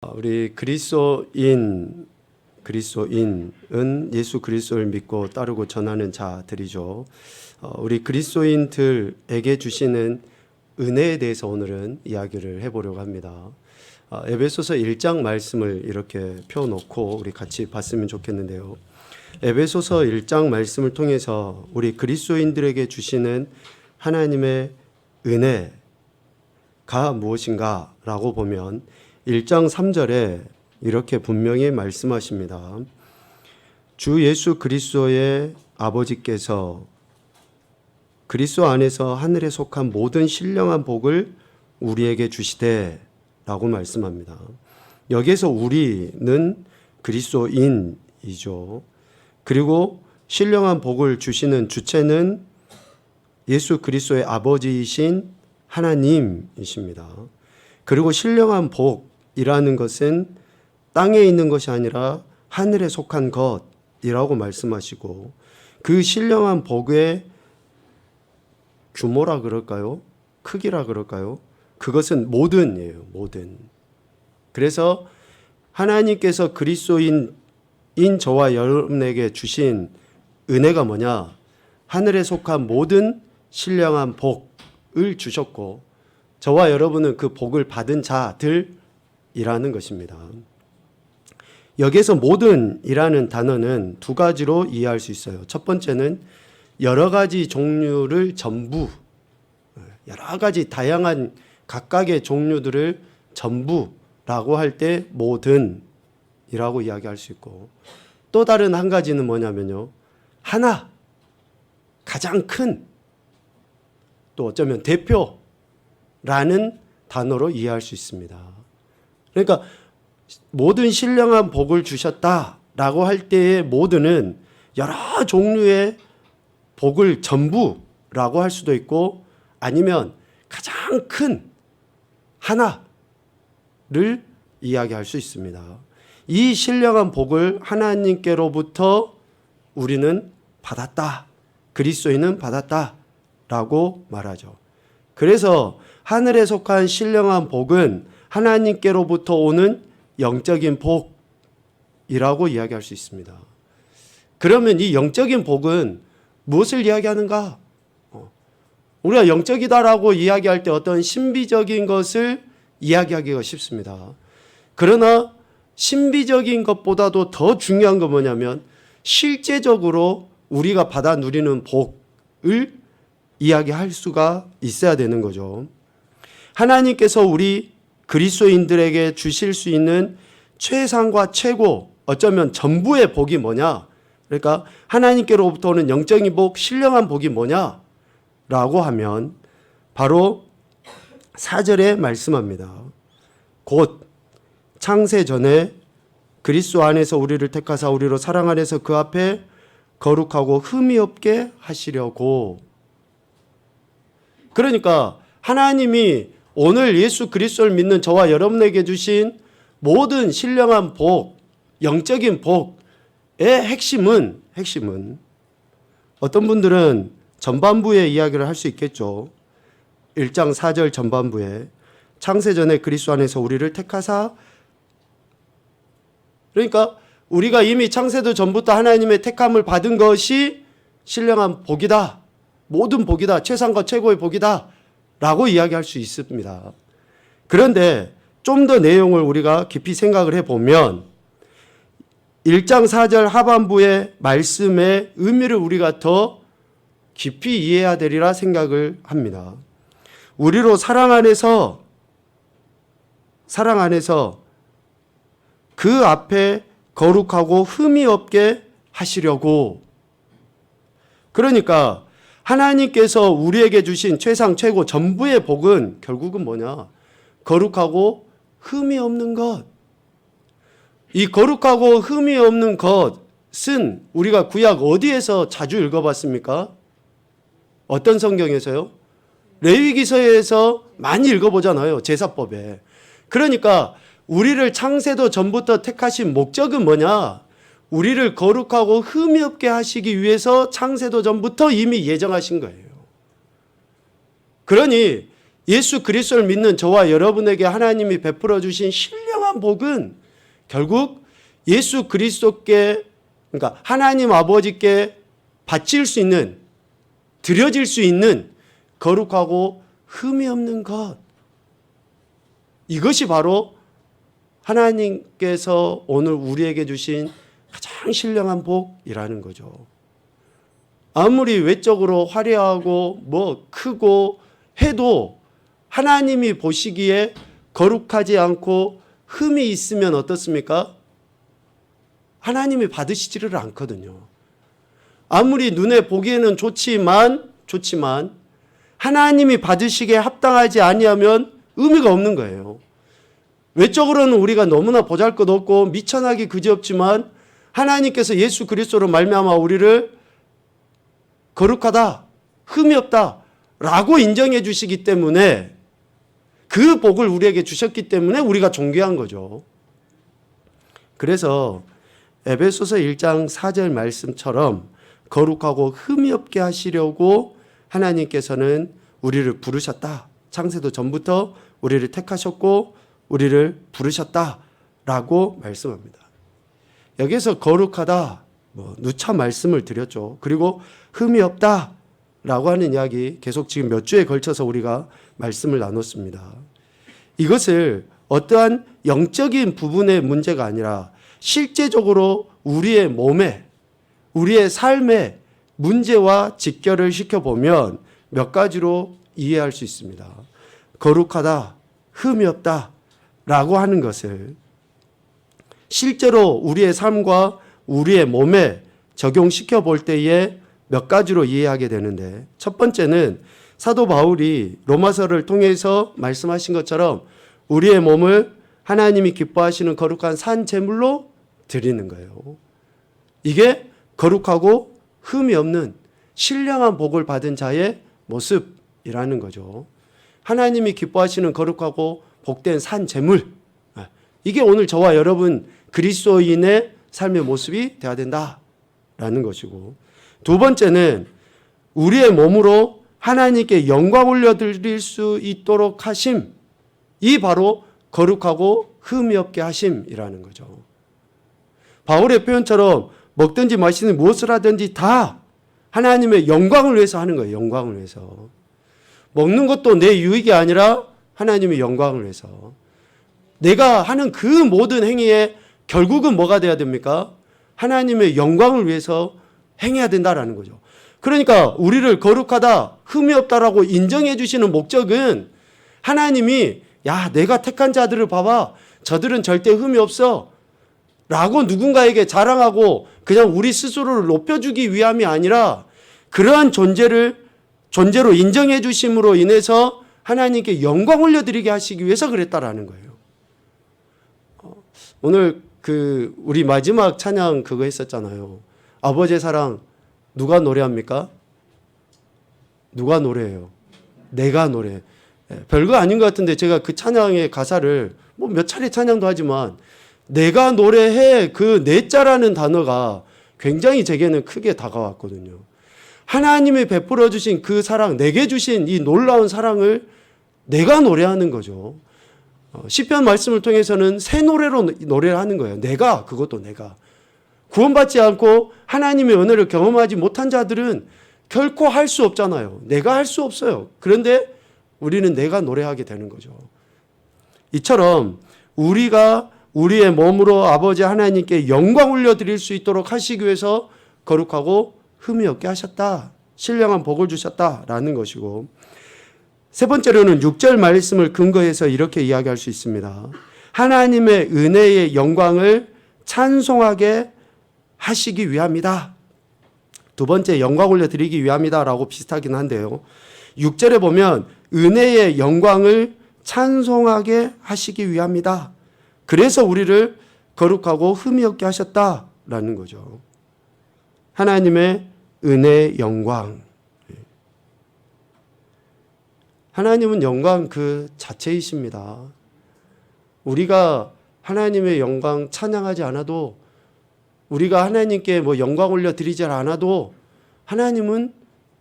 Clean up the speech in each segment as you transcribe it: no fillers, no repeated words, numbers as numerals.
우리 그리스도인은 예수 그리스도를 믿고 따르고 전하는 자들이죠. 우리 그리스도인들에게 주시는 은혜에 대해서 오늘은 이야기를 해보려고 합니다. 에베소서 1장 말씀을 이렇게 펴놓고 우리 같이 봤으면 좋겠는데요. 에베소서 1장 말씀을 통해서 우리 그리스도인들에게 주시는 하나님의 은혜가 무엇인가 라고 보면 1장 3절에 이렇게 분명히 말씀하십니다. 주 예수 그리스도의 아버지께서 그리스도 안에서 하늘에 속한 모든 신령한 복을 우리에게 주시되 라고 말씀합니다. 여기에서 우리는 그리스도인이죠. 그리고 신령한 복을 주시는 주체는 예수 그리스도의 아버지이신 하나님이십니다. 그리고 신령한 복이라는 것은 땅에 있는 것이 아니라 하늘에 속한 것이라고 말씀하시고, 그 신령한 복의 규모라 그럴까요? 크기라 그럴까요? 그것은 모든이에요. 모든. 그래서 하나님께서 그리스도인 저와 여러분에게 주신 은혜가 뭐냐? 하늘에 속한 모든 신령한 복을 주셨고, 저와 여러분은 그 복을 받은 자들이라는 것입니다. 여기에서 모든이라는 단어는 두 가지로 이해할 수 있어요. 첫 번째는 여러 가지 종류를 전부, 여러 가지 다양한 각각의 종류들을 전부라고 할 때 모든이라고 이야기할 수 있고, 또 다른 한 가지는 뭐냐면요, 하나, 가장 큰, 또 어쩌면 대표라는 단어로 이해할 수 있습니다. 그러니까 모든 신령한 복을 주셨다라고 할 때의 모든은 여러 종류의 복을 전부라고 할 수도 있고, 아니면 가장 큰 하나를 이야기할 수 있습니다. 이 신령한 복을 하나님께로부터 우리는 받았다, 그리스도인은 받았다라고 말하죠. 그래서 하늘에 속한 신령한 복은 하나님께로부터 오는 영적인 복이라고 이야기할 수 있습니다. 그러면 이 영적인 복은 무엇을 이야기하는가? 우리가 영적이다라고 이야기할 때 어떤 신비적인 것을 이야기하기가 쉽습니다. 그러나 신비적인 것보다도 더 중요한 건 뭐냐면 실제적으로 우리가 받아 누리는 복을 이야기할 수가 있어야 되는 거죠. 하나님께서 우리 그리스도인들에게 주실 수 있는 최상과 최고, 어쩌면 전부의 복이 뭐냐? 그러니까 하나님께로부터 오는 영적인 복, 신령한 복이 뭐냐? 라고 하면 바로 4절에 말씀합니다. 곧 창세 전에 그리스도 안에서 우리를 택하사 우리로 사랑 안에서 그 앞에 거룩하고 흠이 없게 하시려고. 그러니까 하나님이 오늘 예수 그리스도를 믿는 저와 여러분에게 주신 모든 신령한 복, 영적인 복의 핵심은 어떤 분들은 전반부의 이야기를 할 수 있겠죠. 1장 4절 전반부에 창세전에 그리스도 안에서 우리를 택하사, 그러니까 우리가 이미 창세도 전부터 하나님의 택함을 받은 것이 신령한 복이다, 모든 복이다, 최상과 최고의 복이다 라고 이야기할 수 있습니다. 그런데 좀 더 내용을 우리가 깊이 생각을 해보면 1장 4절 하반부의 말씀의 의미를 우리가 더 깊이 이해해야 되리라 생각을 합니다. 우리로 사랑 안에서 그 앞에 거룩하고 흠이 없게 하시려고. 그러니까 하나님께서 우리에게 주신 최상 최고 전부의 복은 결국은 뭐냐? 거룩하고 흠이 없는 것. 이 거룩하고 흠이 없는 것은 우리가 구약 어디에서 자주 읽어봤습니까? 어떤 성경에서요? 레위기서에서 많이 읽어보잖아요. 제사법에. 그러니까 우리를 창세도 전부터 택하신 목적은 뭐냐? 우리를 거룩하고 흠이 없게 하시기 위해서 창세도 전부터 이미 예정하신 거예요. 그러니 예수 그리스도를 믿는 저와 여러분에게 하나님이 베풀어 주신 신령한 신령한 복은 결국 예수 그리스도께, 그러니까 하나님 아버지께 바칠 수 있는, 드려질 수 있는 거룩하고 흠이 없는 것, 이것이 바로 하나님께서 오늘 우리에게 주신 가장 신령한 복이라는 거죠. 아무리 외적으로 화려하고 뭐 크고 해도 하나님이 보시기에 거룩하지 않고 흠이 있으면 어떻습니까? 하나님이 받으시지를 않거든요. 아무리 눈에 보기에는 좋지만 하나님이 받으시기에 합당하지 아니하면 의미가 없는 거예요. 외적으로는 우리가 너무나 보잘것없고 미천하기 그지없지만 하나님께서 예수 그리스도로 말미암아 우리를 거룩하다, 흠이 없다 라고 인정해 주시기 때문에, 그 복을 우리에게 주셨기 때문에 우리가 존귀한 거죠. 그래서 에베소서 1장 4절 말씀처럼 거룩하고 흠이 없게 하시려고 하나님께서는 우리를 부르셨다. 창세도 전부터 우리를 택하셨고 우리를 부르셨다라고 말씀합니다. 여기서 거룩하다, 누차 말씀을 드렸죠. 그리고 흠이 없다라고 하는 이야기 계속 지금 몇 주에 걸쳐서 우리가 말씀을 나눴습니다. 이것을 어떠한 영적인 부분의 문제가 아니라 실제적으로 우리의 몸에, 우리의 삶에 문제와 직결을 시켜보면 몇 가지로 이해할 수 있습니다. 거룩하다, 흠이 없다 라고 하는 것을 실제로 우리의 삶과 우리의 몸에 적용시켜 볼 때에 몇 가지로 이해하게 되는데, 첫 번째는 사도 바울이 로마서를 통해서 말씀하신 것처럼 우리의 몸을 하나님이 기뻐하시는 거룩한 산 제물로 드리는 거예요. 이게 거룩하고 흠이 없는 신령한 복을 받은 자의 모습이라는 거죠. 하나님이 기뻐하시는 거룩하고 복된 산 제물, 이게 오늘 저와 여러분 그리스도인의 삶의 모습이 되어야 된다라는 것이고, 두 번째는 우리의 몸으로 하나님께 영광 올려드릴 수 있도록 하심, 이 바로 거룩하고 흠이 없게 하심이라는 거죠. 바울의 표현처럼 먹든지 마시든 무엇을 하든지 다 하나님의 영광을 위해서 하는 거예요. 영광을 위해서. 먹는 것도 내 유익이 아니라 하나님의 영광을 위해서. 내가 하는 그 모든 행위에 결국은 뭐가 돼야 됩니까? 하나님의 영광을 위해서 행해야 된다라는 거죠. 그러니까 우리를 거룩하다, 흠이 없다라고 인정해 주시는 목적은 하나님이, 야, 내가 택한 자들을 봐봐, 저들은 절대 흠이 없어 라고 누군가에게 자랑하고 그냥 우리 스스로를 높여주기 위함이 아니라, 그러한 존재로 인정해 주심으로 인해서 하나님께 영광 올려드리게 하시기 위해서 그랬다라는 거예요. 오늘 우리 마지막 찬양 그거 했었잖아요. 아버지의 사랑 누가 노래합니까? 누가 노래해요? 내가 노래. 별거 아닌 것 같은데 제가 그 찬양의 가사를 몇 차례 찬양도 하지만 내가 노래해, 그 내자라는 단어가 굉장히 제게는 크게 다가왔거든요. 하나님이 베풀어 주신 그 사랑, 내게 주신 이 놀라운 사랑을 내가 노래하는 거죠. 시편 말씀을 통해서는 새 노래로 노래를 하는 거예요. 내가, 그것도 내가. 구원받지 않고 하나님의 은혜를 경험하지 못한 자들은 결코 할 수 없잖아요. 내가 할 수 없어요. 그런데 우리는 내가 노래하게 되는 거죠. 이처럼 우리가 우리의 몸으로 아버지 하나님께 영광 올려드릴 수 있도록 하시기 위해서 거룩하고 흠이 없게 하셨다, 신령한 복을 주셨다라는 것이고, 세 번째로는 6절 말씀을 근거해서 이렇게 이야기할 수 있습니다. 하나님의 은혜의 영광을 찬송하게 하시기 위함이다. 두 번째, 영광 올려드리기 위함이다 라고 비슷하긴 한데요, 6절에 보면 은혜의 영광을 찬송하게 하시기 위함이다. 그래서 우리를 거룩하고 흠이 없게 하셨다라는 거죠. 하나님의 은혜의 영광. 하나님은 영광 그 자체이십니다. 우리가 하나님의 영광 찬양하지 않아도, 우리가 하나님께 영광 올려드리지 않아도 하나님은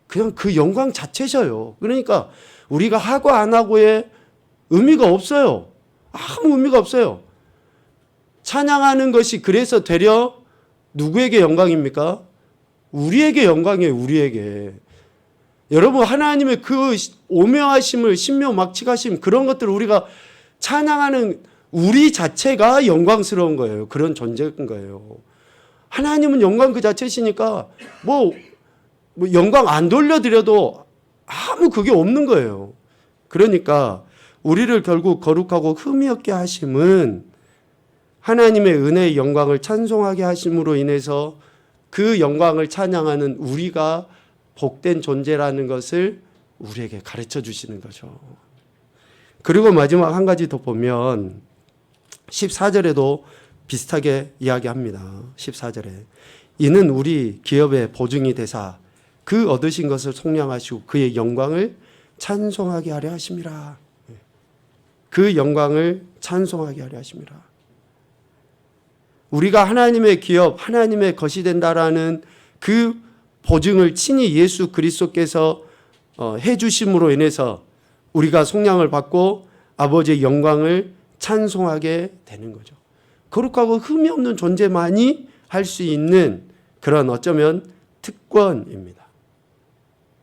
그냥 그 영광 자체셔요. 그러니까 우리가 하고 안 하고의 의미가 없어요. 아무 의미가 없어요. 찬양하는 것이 그래서 되려 누구에게 영광입니까? 우리에게 영광이에요. 우리에게. 여러분, 하나님의 그 오묘하심을 신묘막측하심, 그런 것들을 우리가 찬양하는 우리 자체가 영광스러운 거예요. 그런 존재인 거예요. 하나님은 영광 그 자체시니까 뭐 영광 안 돌려드려도 아무 그게 없는 거예요. 그러니까 우리를 결국 거룩하고 흠이 없게 하심은 하나님의 은혜의 영광을 찬송하게 하심으로 인해서 그 영광을 찬양하는 우리가 복된 존재라는 것을 우리에게 가르쳐 주시는 거죠. 그리고 마지막 한 가지 더 보면 14절에도 비슷하게 이야기합니다. 14절에 이는 우리 기업의 보증이 되사 그 얻으신 것을 속량하시고 그의 영광을 찬송하게 하려 하심이라. 그 영광을 찬송하게 하려 하심이라. 우리가 하나님의 기업, 하나님의 것이 된다라는 그 보증을 친히 예수 그리스도께서 해주심으로 인해서 우리가 속량을 받고 아버지의 영광을 찬송하게 되는 거죠. 거룩하고 흠이 없는 존재만이 할 수 있는 그런 어쩌면 특권입니다.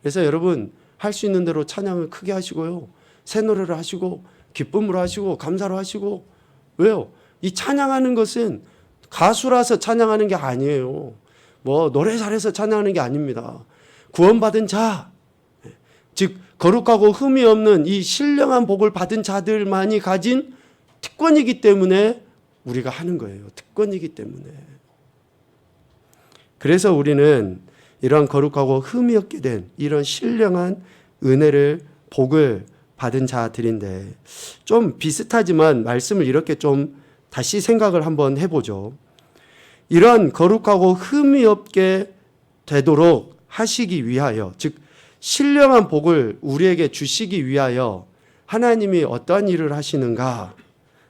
그래서 여러분 할 수 있는 대로 찬양을 크게 하시고요. 새 노래를 하시고 기쁨으로 하시고 감사로 하시고. 왜요? 이 찬양하는 것은 가수라서 찬양하는 게 아니에요. 뭐 노래 잘해서 찬양하는 게 아닙니다. 구원받은 자, 즉 거룩하고 흠이 없는 이 신령한 복을 받은 자들만이 가진 특권이기 때문에 우리가 하는 거예요. 특권이기 때문에. 그래서 우리는 이런 거룩하고 흠이 없게 된 이런 신령한 은혜를 복을 받은 자들인데 좀 비슷하지만 말씀을 이렇게 좀 다시 생각을 한번 해보죠. 이런 거룩하고 흠이 없게 되도록 하시기 위하여, 즉 신령한 복을 우리에게 주시기 위하여 하나님이 어떠한 일을 하시는가?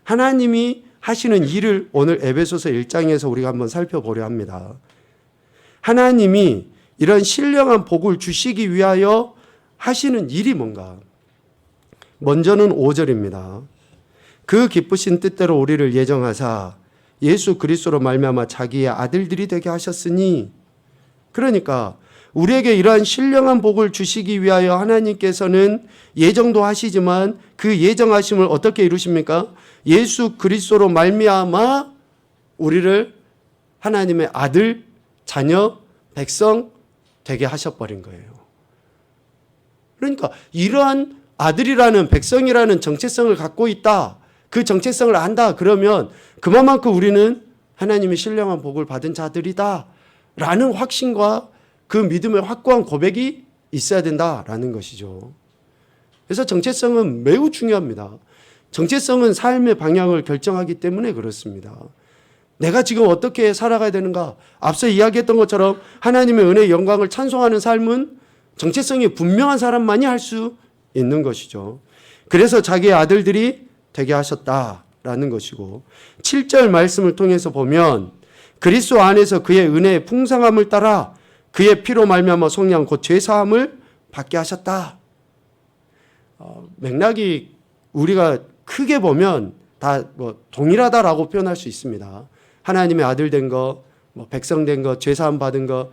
하나님이 하시는 일을 오늘 에베소서 1장에서 우리가 한번 살펴보려 합니다. 하나님이 이런 신령한 복을 주시기 위하여 하시는 일이 뭔가? 먼저는 5절입니다. 그 기쁘신 뜻대로 우리를 예정하사 예수 그리스도로 말미암아 자기의 아들들이 되게 하셨으니, 그러니까 우리에게 이러한 신령한 복을 주시기 위하여 하나님께서는 예정도 하시지만 그 예정하심을 어떻게 이루십니까? 예수 그리스도로 말미암아 우리를 하나님의 아들, 자녀, 백성 되게 하셔버린 거예요. 그러니까 이러한 아들이라는, 백성이라는 정체성을 갖고 있다, 그 정체성을 안다 그러면 그만큼 우리는 하나님의 신령한 복을 받은 자들이다 라는 확신과 그 믿음의 확고한 고백이 있어야 된다라는 것이죠. 그래서 정체성은 매우 중요합니다. 정체성은 삶의 방향을 결정하기 때문에 그렇습니다. 내가 지금 어떻게 살아가야 되는가? 앞서 이야기했던 것처럼 하나님의 은혜의 영광을 찬송하는 삶은 정체성이 분명한 사람만이 할 수 있는 것이죠. 그래서 자기의 아들들이 되게 하셨다라는 것이고, 7절 말씀을 통해서 보면 그리스도 안에서 그의 은혜의 풍성함을 따라 그의 피로 말미암아 속량 곧 죄사함을 받게 하셨다. 맥락이 우리가 크게 보면 다 동일하다라고 표현할 수 있습니다. 하나님의 아들 된 거, 백성 된 거, 죄사함 받은 거,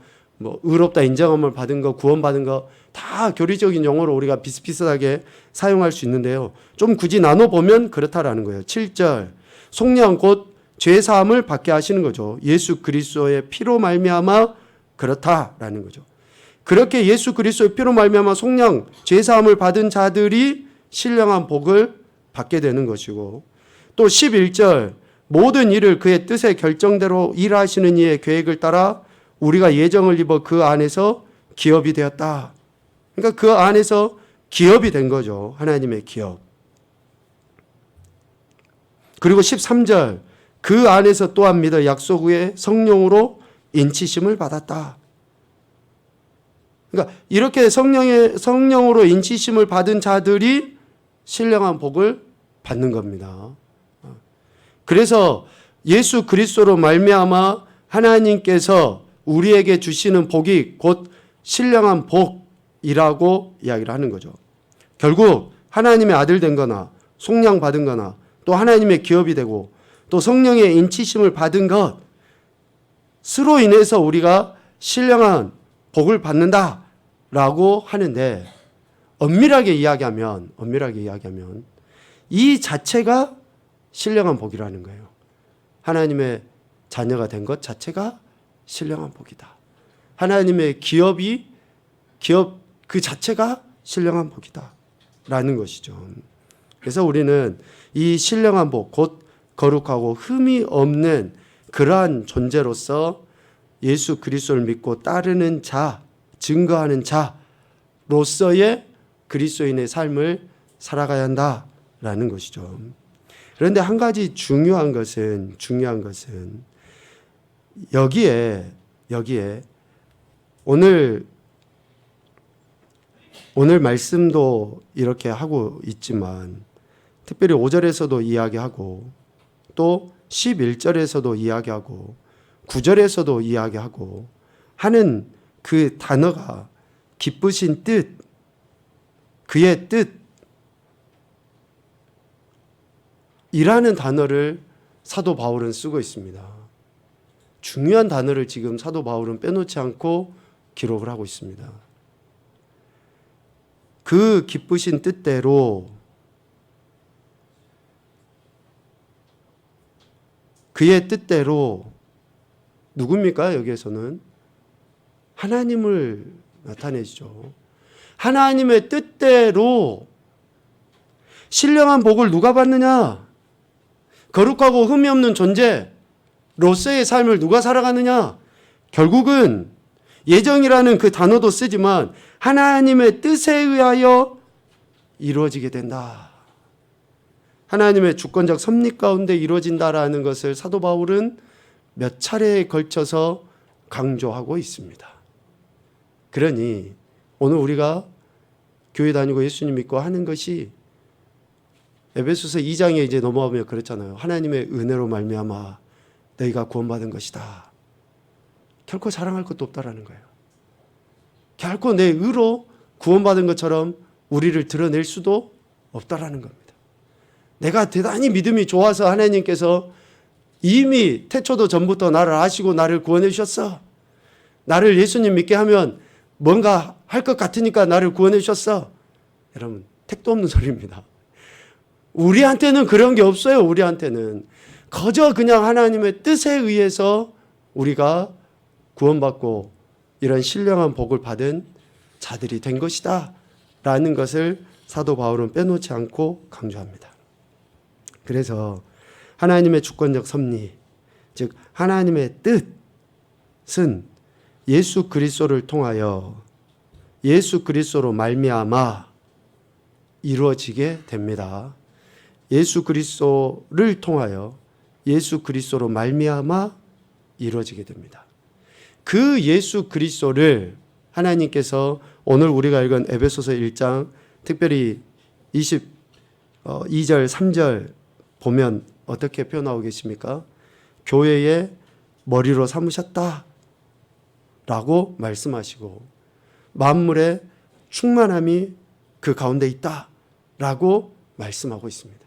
의롭다 인정함을 받은 거, 구원받은 거, 다 교리적인 용어로 우리가 비슷비슷하게 사용할 수 있는데요. 좀 굳이 나눠보면 그렇다라는 거예요. 7절, 속량 곧 죄사함을 받게 하시는 거죠. 예수 그리스도의 피로 말미암아 그렇다라는 거죠. 그렇게 예수 그리스도의 피로 말미암아 속량, 죄사함을 받은 자들이 신령한 복을 받게 되는 것이고, 또 11절, 모든 일을 그의 뜻의 결정대로 일하시는 이의 계획을 따라 우리가 예정을 입어 그 안에서 기업이 되었다. 그러니까 그 안에서 기업이 된 거죠. 하나님의 기업. 그리고 13절, 그 안에서 또한 믿어 약속 후에 성령으로 인치심을 받았다. 그러니까 이렇게 성령으로 인치심을 받은 자들이 신령한 복을 받는 겁니다. 그래서 예수 그리스도로 말미암아 하나님께서 우리에게 주시는 복이 곧 신령한 복이라고 이야기를 하는 거죠. 결국 하나님의 아들 된 거나 속량 받은 거나 또 하나님의 기업이 되고 또 성령의 인치심을 받은 것으로 인해서 우리가 신령한 복을 받는다라고 하는데, 엄밀하게 이야기하면 이 자체가 신령한 복이라는 거예요. 하나님의 자녀가 된 것 자체가 신령한 복이다. 하나님의 기업 그 자체가 신령한 복이다 라는 것이죠. 그래서 우리는 이 신령한 복, 곧 거룩하고 흠이 없는 그러한 존재로서 예수 그리스도를 믿고 따르는 자, 증거하는 자로서의 그리스도인의 삶을 살아가야 한다라는 것이죠. 그런데 한 가지 중요한 것은 여기에 오늘 말씀도 이렇게 하고 있지만, 특별히 5절에서도 이야기하고 또 11절에서도 이야기하고 9절에서도 이야기하고 하는 그 단어가 기쁘신 뜻, 그의 뜻이라는 단어를 사도 바울은 쓰고 있습니다. 중요한 단어를 지금 사도 바울은 빼놓지 않고 기록을 하고 있습니다. 그 기쁘신 뜻대로, 그의 뜻대로 누굽니까? 여기에서는 하나님을 나타내시죠. 하나님의 뜻대로 신령한 복을 누가 받느냐? 거룩하고 흠이 없는 존재로서의 삶을 누가 살아가느냐? 결국은 예정이라는 그 단어도 쓰지만 하나님의 뜻에 의하여 이루어지게 된다. 하나님의 주권적 섭리 가운데 이루어진다라는 것을 사도 바울은 몇 차례에 걸쳐서 강조하고 있습니다. 그러니 오늘 우리가 교회 다니고 예수님 믿고 하는 것이, 에베소서 2장에 이제 넘어가면 그렇잖아요. 하나님의 은혜로 말미암아 너희가 구원받은 것이다. 결코 자랑할 것도 없다라는 거예요. 결코 내 의로 구원받은 것처럼 우리를 드러낼 수도 없다라는 겁니다. 내가 대단히 믿음이 좋아서 하나님께서 이미 태초도 전부터 나를 아시고 나를 구원해 주셨어. 나를 예수님 믿게 하면 뭔가 할 것 같으니까 나를 구원해 주셨어. 여러분, 택도 없는 소리입니다. 우리한테는 그런 게 없어요. 우리한테는 거저 그냥 하나님의 뜻에 의해서 우리가 구원받고 이런 신령한 복을 받은 자들이 된 것이다 라는 것을 사도 바울은 빼놓지 않고 강조합니다. 그래서 하나님의 주권적 섭리, 즉 하나님의 뜻은 예수 그리스도를 통하여 예수 그리스도로 말미암아 이루어지게 됩니다. 예수 그리스도를 통하여 예수 그리스도로 말미암아 이루어지게 됩니다. 그 예수 그리스도를 하나님께서 오늘 우리가 읽은 에베소서 1장 특별히 22절 3절 보면 어떻게 표현하고 계십니까? 교회의 머리로 삼으셨다 라고 말씀하시고 만물의 충만함이 그 가운데 있다 라고 말씀하고 있습니다.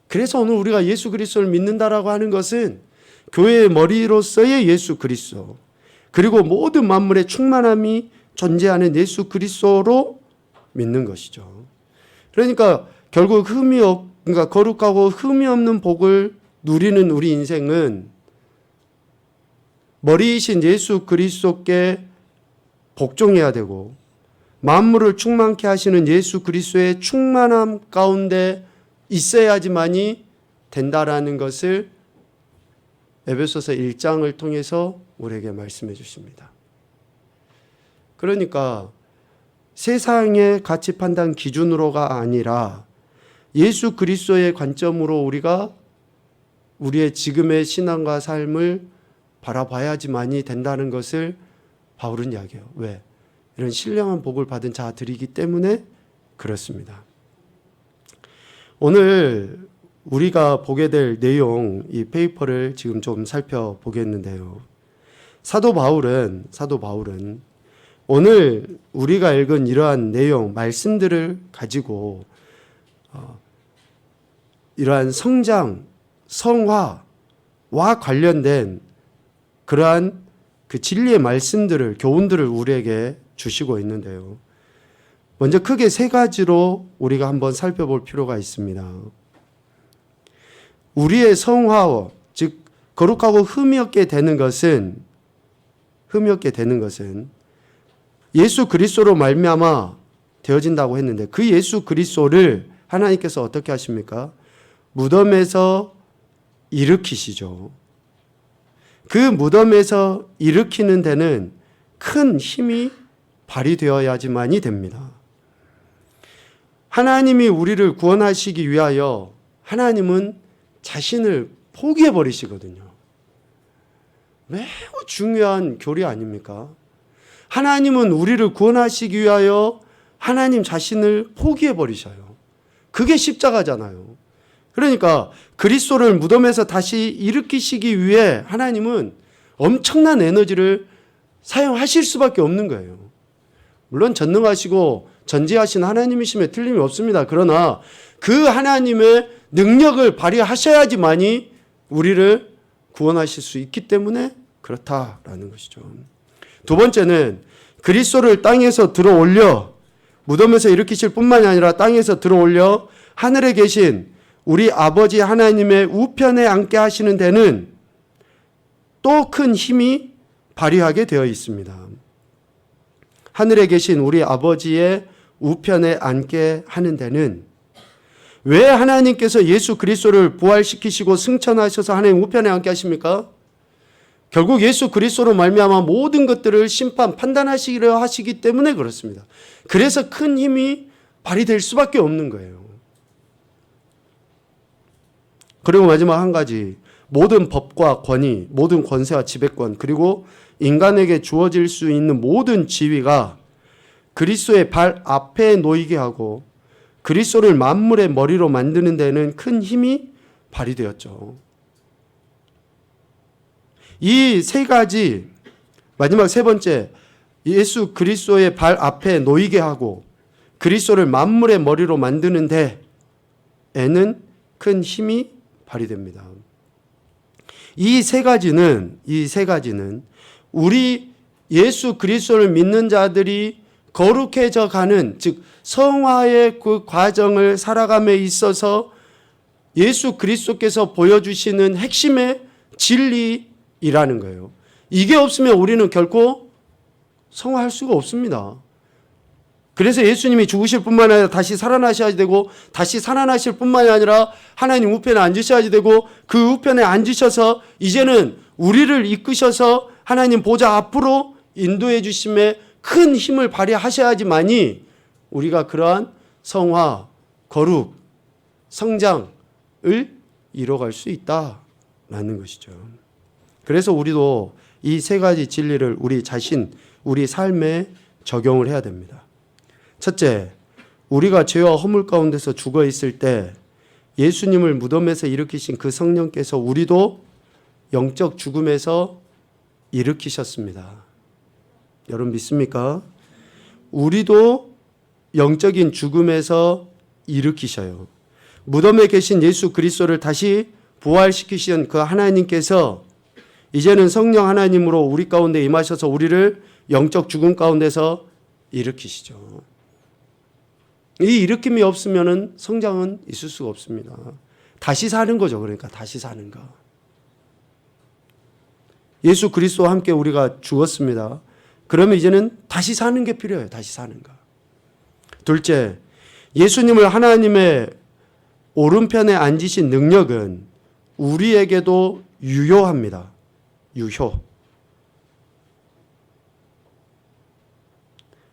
그래서 오늘 우리가 예수 그리스도를 믿는다라고 하는 것은 교회의 머리로서의 예수 그리스도, 그리고 모든 만물의 충만함이 존재하는 예수 그리스도로 믿는 것이죠. 그러니까 결국 그러니까 거룩하고 흠이 없는 복을 누리는 우리 인생은 머리이신 예수 그리스도께 복종해야 되고 만물을 충만케 하시는 예수 그리스도의 충만함 가운데 있어야지만이 된다라는 것을 에베소서 1장을 통해서 우리에게 말씀해 주십니다. 그러니까 세상의 가치 판단 기준으로가 아니라 예수 그리스도의 관점으로 우리가 우리의 지금의 신앙과 삶을 바라봐야지만이 된다는 것을 바울은 이야기해요. 왜? 이런 신령한 복을 받은 자들이기 때문에 그렇습니다. 오늘 우리가 보게 될 내용, 이 페이퍼를 지금 좀 살펴보겠는데요. 사도 바울은 오늘 우리가 읽은 이러한 내용, 말씀들을 가지고 이러한 성화와 관련된 그러한 그 진리의 말씀들을, 교훈들을 우리에게 주시고 있는데요. 먼저 크게 세 가지로 우리가 한번 살펴볼 필요가 있습니다. 우리의 성화, 즉 거룩하고 흠이 없게 되는 것은 예수 그리스도로 말미암아 되어진다고 했는데, 그 예수 그리스도를 하나님께서 어떻게 하십니까? 무덤에서 일으키시죠. 그 무덤에서 일으키는 데는 큰 힘이 발휘되어야지만이 됩니다. 하나님이 우리를 구원하시기 위하여 하나님은 자신을 포기해 버리시거든요. 매우 중요한 교리 아닙니까? 하나님은 우리를 구원하시기 위하여 하나님 자신을 포기해 버리셔요. 그게 십자가잖아요. 그러니까 그리스도를 무덤에서 다시 일으키시기 위해 하나님은 엄청난 에너지를 사용하실 수밖에 없는 거예요. 물론 전능하시고 전지하신 하나님이심에 틀림이 없습니다. 그러나 그 하나님의 능력을 발휘하셔야지만이 우리를 구원하실 수 있기 때문에 그렇다라는 것이죠. 두 번째는 그리스도를 땅에서 들어올려 무덤에서 일으키실 뿐만이 아니라 땅에서 들어올려 하늘에 계신 우리 아버지 하나님의 우편에 앉게 하시는 데는 또 큰 힘이 발휘하게 되어 있습니다. 하늘에 계신 우리 아버지의 우편에 앉게 하는 데는, 왜 하나님께서 예수 그리스도를 부활시키시고 승천하셔서 하나님 우편에 앉게 하십니까? 결국 예수 그리스도로 말미암아 모든 것들을 심판, 판단하시려 하시기 때문에 그렇습니다. 그래서 큰 힘이 발휘될 수밖에 없는 거예요. 그리고 마지막 한 가지, 모든 법과 권위, 모든 권세와 지배권, 그리고 인간에게 주어질 수 있는 모든 지위가 그리스도의 발 앞에 놓이게 하고 그리스도를 만물의 머리로 만드는 데는 큰 힘이 발휘되었죠. 이 세 가지, 마지막 세 번째, 예수 그리스도의 발 앞에 놓이게 하고 그리스도를 만물의 머리로 만드는 데에는 큰 힘이 발휘됩니다. 이 세 가지는 우리 예수 그리스도를 믿는 자들이 거룩해져 가는, 즉 성화의 그 과정을 살아감에 있어서 예수 그리스도께서 보여주시는 핵심의 진리이라는 거예요. 이게 없으면 우리는 결코 성화할 수가 없습니다. 그래서 예수님이 죽으실 뿐만 아니라 다시 살아나셔야 되고, 다시 살아나실 뿐만이 아니라 하나님 우편에 앉으셔야 되고, 그 우편에 앉으셔서 이제는 우리를 이끄셔서 하나님 보좌 앞으로 인도해 주심에 큰 힘을 발휘하셔야지만이 우리가 그러한 성화, 거룩, 성장을 이뤄갈 수 있다라는 것이죠. 그래서 우리도 이 세 가지 진리를 우리 자신, 우리 삶에 적용을 해야 됩니다. 첫째, 우리가 죄와 허물 가운데서 죽어 있을 때 예수님을 무덤에서 일으키신 그 성령께서 우리도 영적 죽음에서 일으키셨습니다. 여러분 믿습니까? 우리도 영적인 죽음에서 일으키셔요. 무덤에 계신 예수 그리스도를 다시 부활시키신 그 하나님께서 이제는 성령 하나님으로 우리 가운데 임하셔서 우리를 영적 죽음 가운데서 일으키시죠. 이 일으킴이 없으면 성장은 있을 수가 없습니다. 다시 사는 거죠. 그러니까 다시 사는 거. 예수 그리스도와 함께 우리가 죽었습니다. 그러면 이제는 다시 사는 게 필요해요. 다시 사는 거. 둘째, 예수님을 하나님의 오른편에 앉으신 능력은 우리에게도 유효합니다. 유효.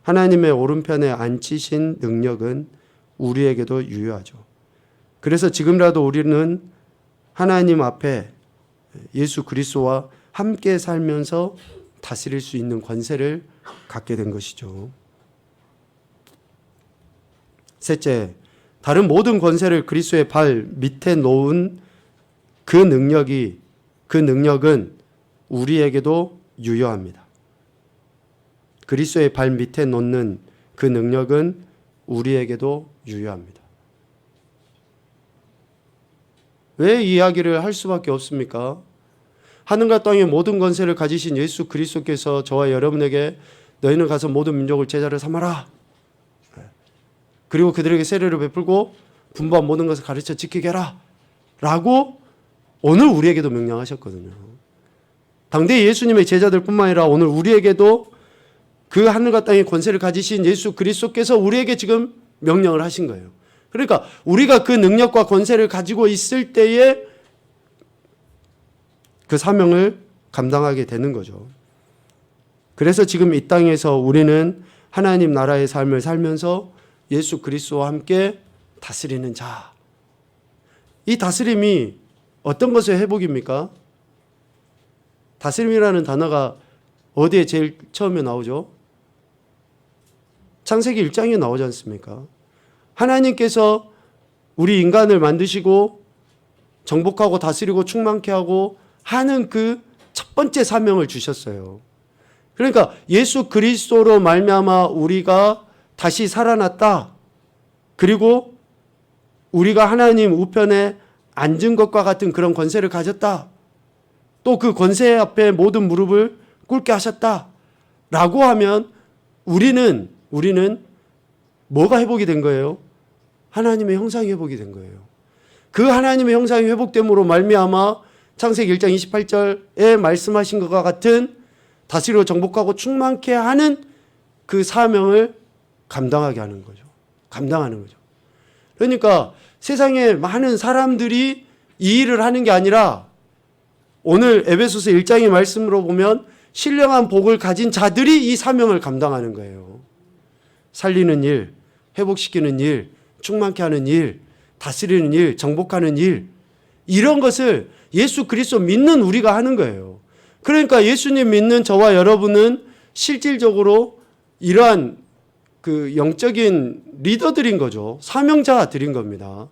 하나님의 오른편에 앉히신 능력은 우리에게도 유효하죠. 그래서 지금이라도 우리는 하나님 앞에 예수 그리스도와 함께 살면서 다스릴 수 있는 권세를 갖게 된 것이죠. 셋째, 다른 모든 권세를 그리스도의 발 밑에 놓은 그 능력은 우리에게도 유효합니다. 그리스도의 발 밑에 놓는 그 능력은 우리에게도 유효합니다. 왜 이 이야기를 할 수밖에 없습니까? 하늘과 땅의 모든 권세를 가지신 예수 그리스도께서 저와 여러분에게 너희는 가서 모든 민족을 제자를 삼아라. 그리고 그들에게 세례를 베풀고 분부한 모든 것을 가르쳐 지키게 하라. 라고 오늘 우리에게도 명령하셨거든요. 당대 예수님의 제자들뿐만 아니라 오늘 우리에게도 그 하늘과 땅의 권세를 가지신 예수 그리스도께서 우리에게 지금 명령을 하신 거예요. 그러니까 우리가 그 능력과 권세를 가지고 있을 때에 그 사명을 감당하게 되는 거죠. 그래서 지금 이 땅에서 우리는 하나님 나라의 삶을 살면서 예수 그리스도와 함께 다스리는 자. 이 다스림이 어떤 것의 회복입니까? 다스림이라는 단어가 어디에 제일 처음에 나오죠? 창세기 1장에 나오지 않습니까? 하나님께서 우리 인간을 만드시고 정복하고 다스리고 충만케 하고 하는 그 첫 번째 사명을 주셨어요. 그러니까 예수 그리스도로 말미암아 우리가 다시 살아났다. 그리고 우리가 하나님 우편에 앉은 것과 같은 그런 권세를 가졌다. 또 그 권세 앞에 모든 무릎을 꿇게 하셨다. 라고 하면 우리는 뭐가 회복이 된 거예요? 하나님의 형상이 회복이 된 거예요. 그 하나님의 형상이 회복됨으로 말미암아 창세기 1장 28절에 말씀하신 것과 같은 다스리고 정복하고 충만케 하는 그 사명을 감당하게 하는 거죠. 감당하는 거죠. 그러니까 세상에 많은 사람들이 이 일을 하는 게 아니라 오늘 에베소서 1장의 말씀으로 보면 신령한 복을 가진 자들이 이 사명을 감당하는 거예요. 살리는 일, 회복시키는 일, 충만케 하는 일, 다스리는 일, 정복하는 일, 이런 것을 예수 그리스도 믿는 우리가 하는 거예요. 그러니까 예수님 믿는 저와 여러분은 실질적으로 이러한 그 영적인 리더들인 거죠. 사명자들인 겁니다.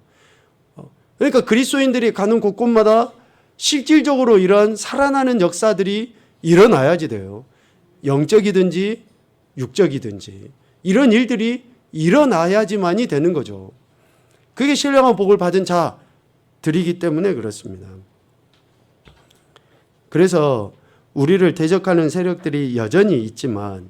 그러니까 그리스도인들이 가는 곳곳마다 실질적으로 이런 살아나는 역사들이 일어나야지 돼요. 영적이든지 육적이든지 이런 일들이 일어나야지만이 되는 거죠. 그게 신령한 복을 받은 자들이기 때문에 그렇습니다. 그래서 우리를 대적하는 세력들이 여전히 있지만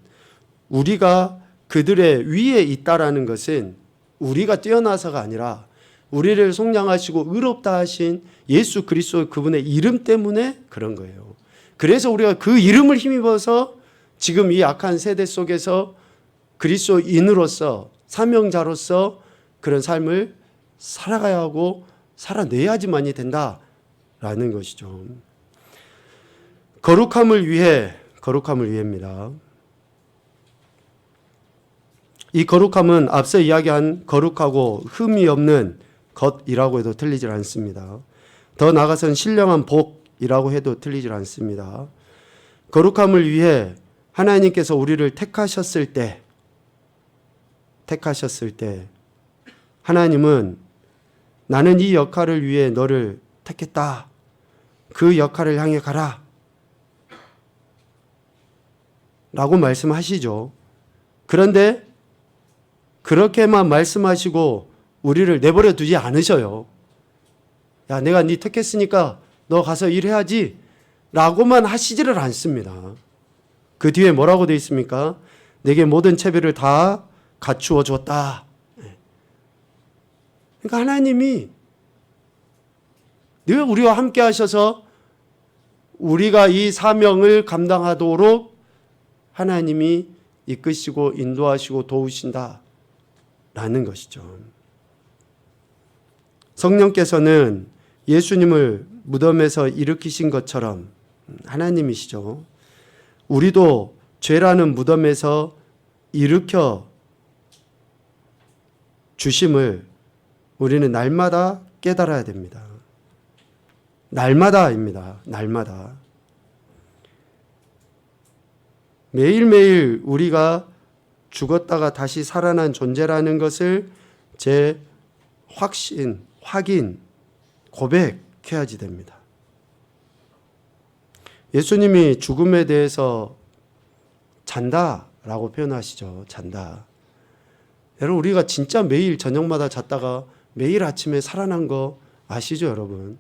우리가 그들의 위에 있다라는 것은 우리가 뛰어나서가 아니라 우리를 속량하시고 의롭다 하신 예수 그리스도 그분의 이름 때문에 그런 거예요. 그래서 우리가 그 이름을 힘입어서 지금 이 악한 세대 속에서 그리스도인으로서 사명자로서 그런 삶을 살아가야 하고 살아내야지만이 된다라는 것이죠. 거룩함을 위해입니다. 이 거룩함은 앞서 이야기한 거룩하고 흠이 없는 것이라고 해도 틀리질 않습니다. 더 나아가서는 신령한 복이라고 해도 틀리질 않습니다. 거룩함을 위해 하나님께서 우리를 택하셨을 때 하나님은 나는 이 역할을 위해 너를 택했다. 그 역할을 향해 가라. 라고 말씀하시죠. 그런데 그렇게만 말씀하시고 우리를 내버려 두지 않으셔요. 야, 내가 네 택했으니까 너 가서 일해야지. 라고만 하시지를 않습니다. 그 뒤에 뭐라고 되어 있습니까? 내게 모든 채비를 다 갖추어 줬다. 그러니까 하나님이 늘 우리와 함께 하셔서 우리가 이 사명을 감당하도록 하나님이 이끄시고 인도하시고 도우신다라는 것이죠. 성령께서는 예수님을 무덤에서 일으키신 것처럼 하나님이시죠. 우리도 죄라는 무덤에서 일으켜 주심을 우리는 날마다 깨달아야 됩니다. 날마다입니다. 날마다. 매일매일 우리가 죽었다가 다시 살아난 존재라는 것을 확인, 고백해야지 됩니다. 예수님이 죽음에 대해서 잔다라고 표현하시죠. 잔다. 여러분, 우리가 진짜 매일 저녁마다 잤다가 매일 아침에 살아난 거 아시죠, 여러분?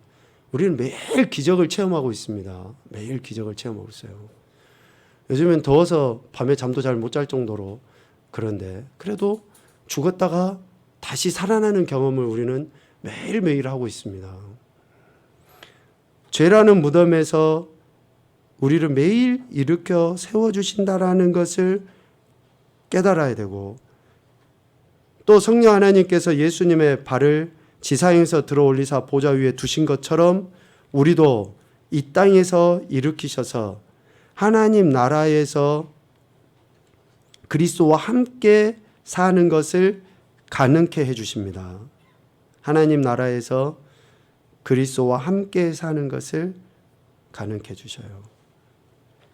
우리는 매일 기적을 체험하고 있습니다. 매일 기적을 체험하고 있어요. 요즘엔 더워서 밤에 잠도 잘 못 잘 정도로 그런데 그래도 죽었다가 다시 살아나는 경험을 우리는 매일매일 하고 있습니다. 죄라는 무덤에서 우리를 매일 일으켜 세워주신다라는 것을 깨달아야 되고, 또 성령 하나님께서 예수님의 발을 지상에서 들어올리사 보좌 위에 두신 것처럼 우리도 이 땅에서 일으키셔서 하나님 나라에서 그리스도와 함께 사는 것을 가능케 해주십니다. 하나님 나라에서 그리스도와 함께 사는 것을 가능케 해주셔요.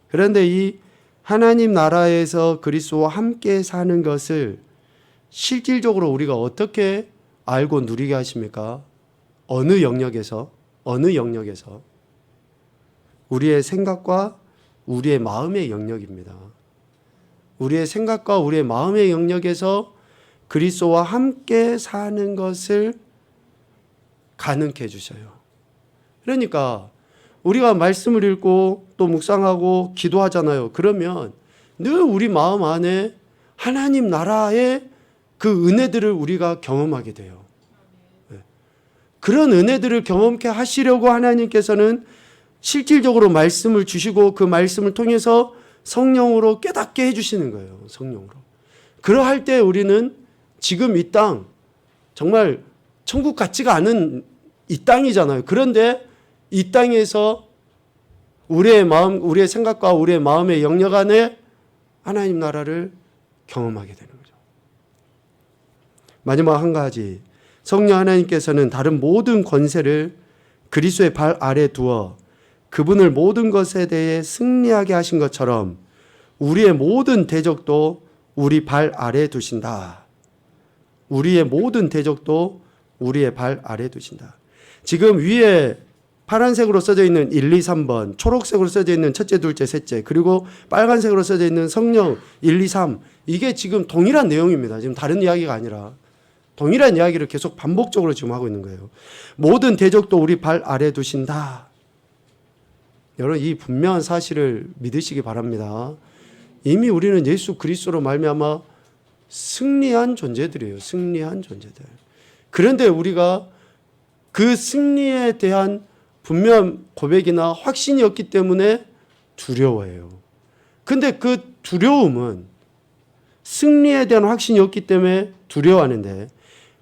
그런데 이 하나님 나라에서 그리스도와 함께 사는 것을 실질적으로 우리가 어떻게 알고 누리게 하십니까? 어느 영역에서? 우리의 생각과 우리의 마음의 영역입니다. 우리의 생각과 우리의 마음의 영역에서 그리스도와 함께 사는 것을 가능케 해주셔요. 그러니까 우리가 말씀을 읽고 또 묵상하고 기도하잖아요. 그러면 늘 우리 마음 안에 하나님 나라의 그 은혜들을 우리가 경험하게 돼요. 그런 은혜들을 경험케 하시려고 하나님께서는 실질적으로 말씀을 주시고 그 말씀을 통해서 성령으로 깨닫게 해주시는 거예요. 성령으로. 그러할 때 우리는 지금 이 땅, 정말 천국 같지가 않은 이 땅이잖아요. 그런데 이 땅에서 우리의 마음, 우리의 생각과 우리의 마음의 영역 안에 하나님 나라를 경험하게 되는 거죠. 마지막 한 가지, 성령 하나님께서는 다른 모든 권세를 그리스도의 발 아래 두어 그분을 모든 것에 대해 승리하게 하신 것처럼 우리의 모든 대적도 우리 발 아래 두신다. 우리의 모든 대적도 우리의 발 아래 두신다. 지금 위에 파란색으로 써져 있는 1, 2, 3번, 초록색으로 써져 있는 첫째, 둘째, 셋째, 그리고 빨간색으로 써져 있는 성령 1, 2, 3, 이게 지금 동일한 내용입니다. 지금 다른 이야기가 아니라 동일한 이야기를 계속 반복적으로 지금 하고 있는 거예요. 모든 대적도 우리 발 아래 두신다. 여러분, 이 분명한 사실을 믿으시기 바랍니다. 이미 우리는 예수 그리스도로 말미암아 승리한 존재들이에요. 승리한 존재들. 그런데 우리가 그 승리에 대한 분명한 고백이나 확신이 없기 때문에 두려워해요. 근데 그 두려움은 승리에 대한 확신이 없기 때문에 두려워하는데,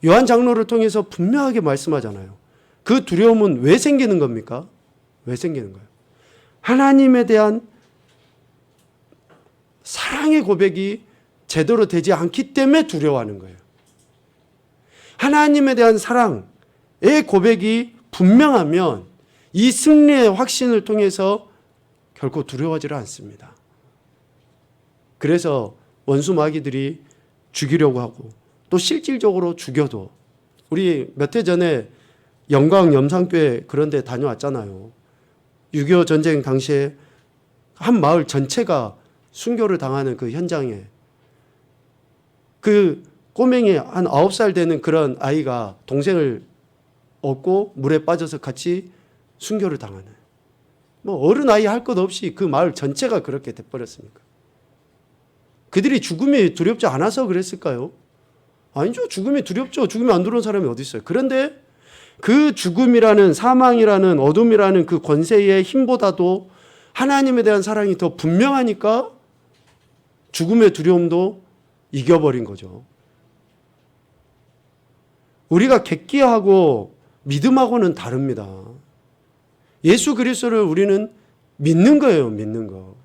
요한 장로를 통해서 분명하게 말씀하잖아요. 그 두려움은 왜 생기는 겁니까? 왜 생기는 거예요? 하나님에 대한 사랑의 고백이 제대로 되지 않기 때문에 두려워하는 거예요. 하나님에 대한 사랑의 고백이 분명하면 이 승리의 확신을 통해서 결코 두려워하지 않습니다. 그래서 원수 마귀들이 죽이려고 하고 또 실질적으로 죽여도, 우리 몇 해 전에 영광 염산교회 그런 데 다녀왔잖아요. 6.25 전쟁 당시에 한 마을 전체가 순교를 당하는 그 현장에 그 꼬맹이 한 9살 되는 그런 아이가 동생을 얻고 물에 빠져서 같이 순교를 당하는, 뭐 어른 아이 할 것 없이 그 마을 전체가 그렇게 돼버렸으니까. 그들이 죽음이 두렵지 않아서 그랬을까요? 아니죠. 죽음이 두렵죠. 죽음이 안 두려운 사람이 어디 있어요. 그런데 그 죽음이라는, 사망이라는, 어둠이라는 그 권세의 힘보다도 하나님에 대한 사랑이 더 분명하니까 죽음의 두려움도 이겨버린 거죠. 우리가 객기하고 믿음하고는 다릅니다. 예수 그리스도를 우리는 믿는 거예요. 믿는 거.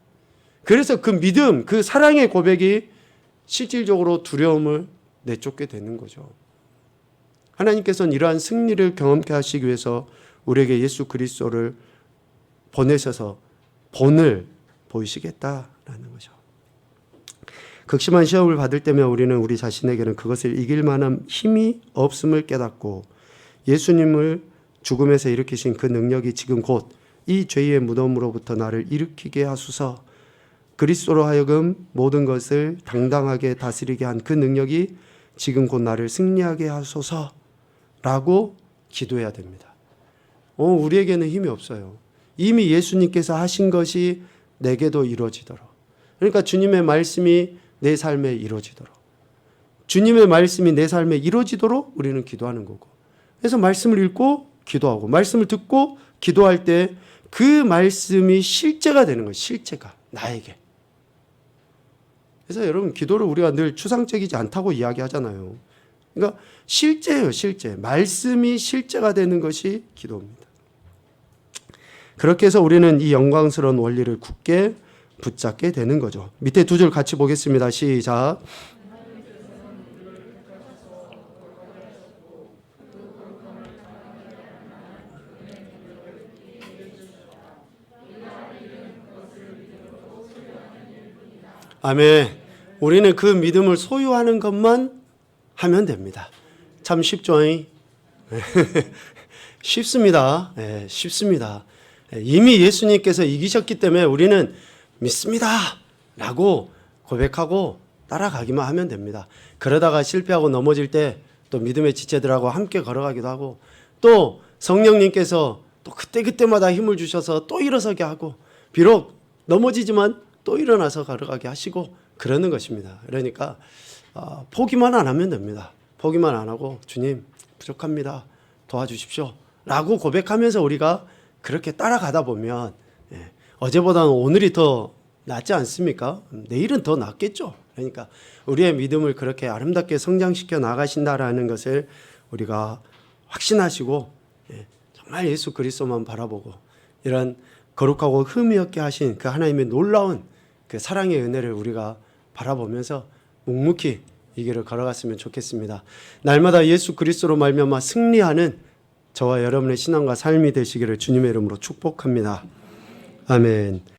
그래서 그 믿음, 그 사랑의 고백이 실질적으로 두려움을 내쫓게 되는 거죠. 하나님께서는 이러한 승리를 경험케 하시기 위해서 우리에게 예수 그리스도를 보내셔서 본을 보이시겠다라는 거죠. 극심한 시험을 받을 때면 우리는 우리 자신에게는 그것을 이길 만한 힘이 없음을 깨닫고, 예수님을 죽음에서 일으키신 그 능력이 지금 곧 이 죄의 무덤으로부터 나를 일으키게 하소서, 그리스도로 하여금 모든 것을 당당하게 다스리게 한 그 능력이 지금 곧 나를 승리하게 하소서라고 기도해야 됩니다. 우리에게는 힘이 없어요. 이미 예수님께서 하신 것이 내게도 이루어지도록. 그러니까 주님의 말씀이 내 삶에 이루어지도록. 주님의 말씀이 내 삶에 이루어지도록 우리는 기도하는 거고. 그래서 말씀을 읽고 기도하고 말씀을 듣고 기도할 때 그 말씀이 실제가 되는 거예요. 실제가 나에게. 그래서 여러분 기도를 우리가 늘 추상적이지 않다고 이야기하잖아요. 그러니까 실제예요. 실제. 말씀이 실제가 되는 것이 기도입니다. 그렇게 해서 우리는 이 영광스러운 원리를 굳게 붙잡게 되는 거죠. 밑에 두 줄 같이 보겠습니다. 시작. 아멘. 우리는 그 믿음을 소유하는 것만 하면 됩니다. 참 쉽죠? 쉽습니다. 네, 쉽습니다. 이미 예수님께서 이기셨기 때문에 우리는 믿습니다 라고 고백하고 따라가기만 하면 됩니다. 그러다가 실패하고 넘어질 때 또 믿음의 지체들하고 함께 걸어가기도 하고 또 성령님께서 또 그때마다 힘을 주셔서 또 일어서게 하고 비록 넘어지지만 또 일어나서 걸어가게 하시고 그러는 것입니다. 그러니까 포기만 안 하면 됩니다. 포기만 안 하고 주님 부족합니다. 도와주십시오 라고 고백하면서 우리가 그렇게 따라가다 보면 어제보다는 오늘이 더 낫지 않습니까? 내일은 더 낫겠죠. 그러니까 우리의 믿음을 그렇게 아름답게 성장시켜 나가신다라는 것을 우리가 확신하시고 정말 예수 그리스도만 바라보고 이런 거룩하고 흠이 없게 하신 그 하나님의 놀라운 그 사랑의 은혜를 우리가 바라보면서 묵묵히 이 길을 걸어갔으면 좋겠습니다. 날마다 예수 그리스도로 말미암아 승리하는 저와 여러분의 신앙과 삶이 되시기를 주님의 이름으로 축복합니다. 아멘.